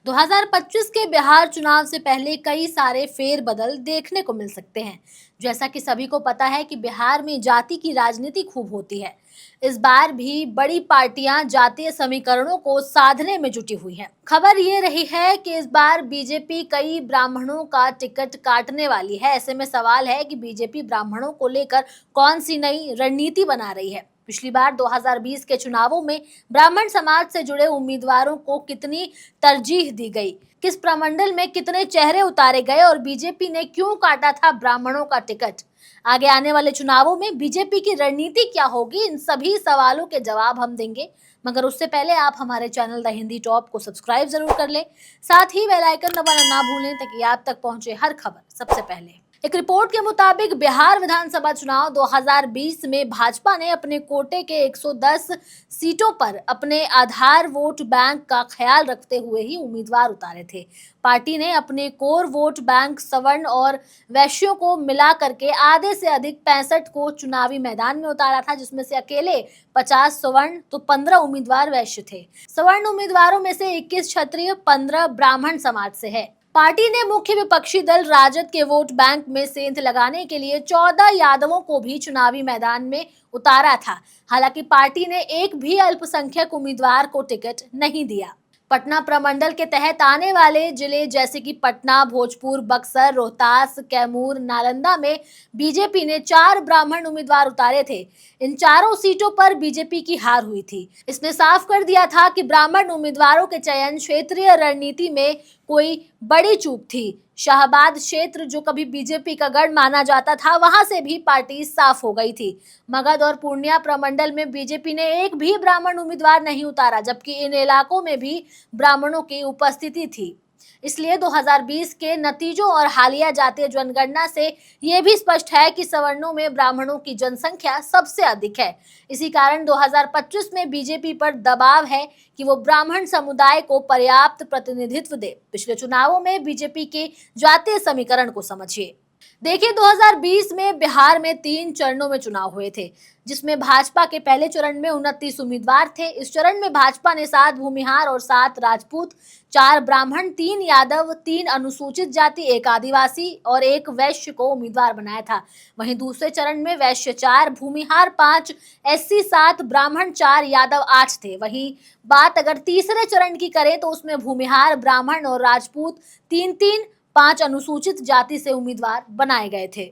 2025 के बिहार चुनाव से पहले कई सारे फेरबदल देखने को मिल सकते हैं। जैसा कि सभी को पता है कि बिहार में जाति की राजनीति खूब होती है। इस बार भी बड़ी पार्टियां जातीय समीकरणों को साधने में जुटी हुई हैं। खबर ये रही है कि इस बार बीजेपी कई ब्राह्मणों का टिकट काटने वाली है। ऐसे में सवाल है कि बीजेपी ब्राह्मणों को लेकर कौन सी नई रणनीति बना रही है। पिछली बार 2020 के चुनावों में ब्राह्मण समाज से जुड़े उम्मीदवारों को कितनी तरजीह दी गई, किस प्रमंडल में कितने चेहरे उतारे गए और बीजेपी ने क्यों काटा था ब्राह्मणों का टिकट। आगे आने वाले चुनावों में बीजेपी की रणनीति क्या होगी, इन सभी सवालों के जवाब हम देंगे। मगर उससे पहले आप हमारे चैनल द हिंदी टॉप को सब्सक्राइब जरूर कर लें, साथ ही बेल आइकन दबाना ना भूलें ताकि आप तक पहुंचे हर खबर सबसे पहले। एक रिपोर्ट के मुताबिक बिहार विधानसभा चुनाव 2020 में भाजपा ने अपने कोटे के 110 सीटों पर अपने आधार वोट बैंक का ख्याल रखते हुए ही उम्मीदवार उतारे थे। पार्टी ने अपने कोर वोट बैंक सवर्ण और वैश्यों को मिला करके आधे से अधिक 65 को चुनावी मैदान में उतारा था, जिसमें से अकेले 50 सवर्ण तो 15 उम्मीदवार वैश्य थे। सवर्ण उम्मीदवारों में से 21 क्षत्रिय, 15 ब्राह्मण समाज से है। पार्टी ने मुख्य विपक्षी दल राजद के वोट बैंक में सेंध लगाने के लिए 14 यादवों को भी चुनावी मैदान में उतारा था। हालांकि पार्टी ने एक भी अल्पसंख्यक उम्मीदवार को टिकट नहीं दिया। पटना प्रमंडल के तहत आने वाले जिले जैसे कि पटना, भोजपुर, बक्सर, रोहतास, कैमूर, नालंदा में बीजेपी ने 4 ब्राह्मण उम्मीदवार उतारे थे। इन चारों सीटों पर बीजेपी की हार हुई थी। इसने साफ कर दिया था कि ब्राह्मण उम्मीदवारों के चयन क्षेत्रीय रणनीति में कोई बड़ी चूक थी। शाहबाद क्षेत्र जो कभी बीजेपी का गढ़ माना जाता था, वहां से भी पार्टी साफ हो गई थी। मगध और पूर्णिया प्रमंडल में बीजेपी ने एक भी ब्राह्मण उम्मीदवार नहीं उतारा, जबकि इन इलाकों में भी ब्राह्मणों की उपस्थिति थी। इसलिए 2020 के नतीजों और हालिया जातीय जनगणना से यह भी स्पष्ट है कि सवर्णों में ब्राह्मणों की जनसंख्या सबसे अधिक है। इसी कारण 2025 में बीजेपी पर दबाव है कि वो ब्राह्मण समुदाय को पर्याप्त प्रतिनिधित्व दे। पिछले चुनावों में बीजेपी के जातीय समीकरण को समझिए। देखिए, 2020 में बिहार में 3 चरणों में चुनाव हुए थे, जिसमें भाजपा के पहले चरण में 29 उम्मीदवार थे। इस चरण में भाजपा ने 7 भूमिहार और 7 राजपूत, 4 ब्राह्मण, 3 यादव, 3 अनुसूचित जाति, 1 आदिवासी और 1 वैश्य को उम्मीदवार बनाया था। वहीं दूसरे चरण में वैश्य 4, भूमिहार 5, एससी 7, ब्राह्मण 4, यादव 8 थे। वहीं बात अगर तीसरे चरण की करें तो उसमें भूमिहार, ब्राह्मण और राजपूत 3-3, 5 अनुसूचित जाति से उम्मीदवार बनाए गए थे।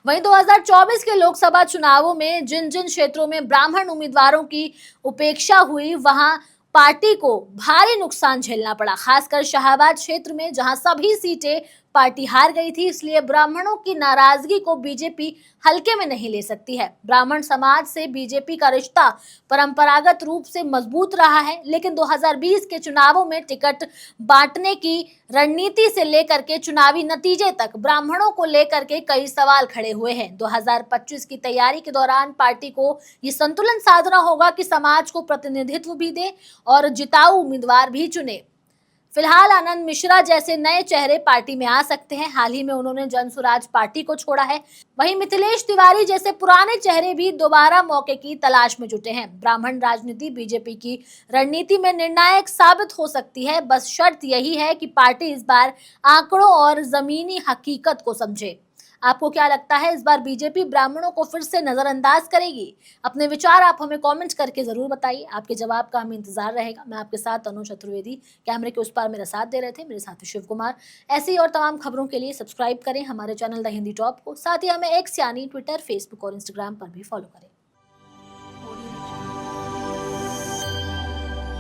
वहीं 2024 के लोकसभा चुनावों में जिन जिन क्षेत्रों में ब्राह्मण उम्मीदवारों की उपेक्षा हुई, वहां पार्टी को भारी नुकसान झेलना पड़ा, खासकर शाहबाद क्षेत्र में जहां सभी सीटें पार्टी हार गई थी। इसलिए ब्राह्मणों की नाराजगी को बीजेपी हल्के में नहीं ले सकती है। ब्राह्मण समाज से बीजेपी का रिश्ता परंपरागत रूप से मजबूत रहा है, लेकिन 2020 के चुनावों में टिकट बांटने की रणनीति से लेकर के चुनावी नतीजे तक ब्राह्मणों को लेकर के कई सवाल खड़े हुए हैं। 2025 की तैयारी के दौरान पार्टी को ये संतुलन साधना होगा कि समाज को प्रतिनिधित्व भी दे और जिताऊ उम्मीदवार भी चुने। फिलहाल आनंद मिश्रा जैसे नए चेहरे पार्टी में आ सकते हैं। हाल ही में उन्होंने जन स्वराज पार्टी को छोड़ा है। वहीं मिथिलेश तिवारी जैसे पुराने चेहरे भी दोबारा मौके की तलाश में जुटे हैं। ब्राह्मण राजनीति बीजेपी की रणनीति में निर्णायक साबित हो सकती है। बस शर्त यही है कि पार्टी इस बार आंकड़ों और जमीनी हकीकत को समझे। आपको क्या लगता है, इस बार बीजेपी ब्राह्मणों को फिर से नजरअंदाज करेगी? अपने विचार आप हमें कमेंट करके जरूर बताइए। आपके जवाब का हमें इंतजार रहेगा। मैं आपके साथ अनु चतुर्वेदी, कैमरे के उस पार मेरा साथ दे रहे थे मेरे साथी शिव कुमार। ऐसी और तमाम खबरों के लिए सब्सक्राइब करें हमारे चैनल द हिंदी टॉप को। साथ ही हमें एक्स यानी ट्विटर, फेसबुक और इंस्टाग्राम पर भी फॉलो करें।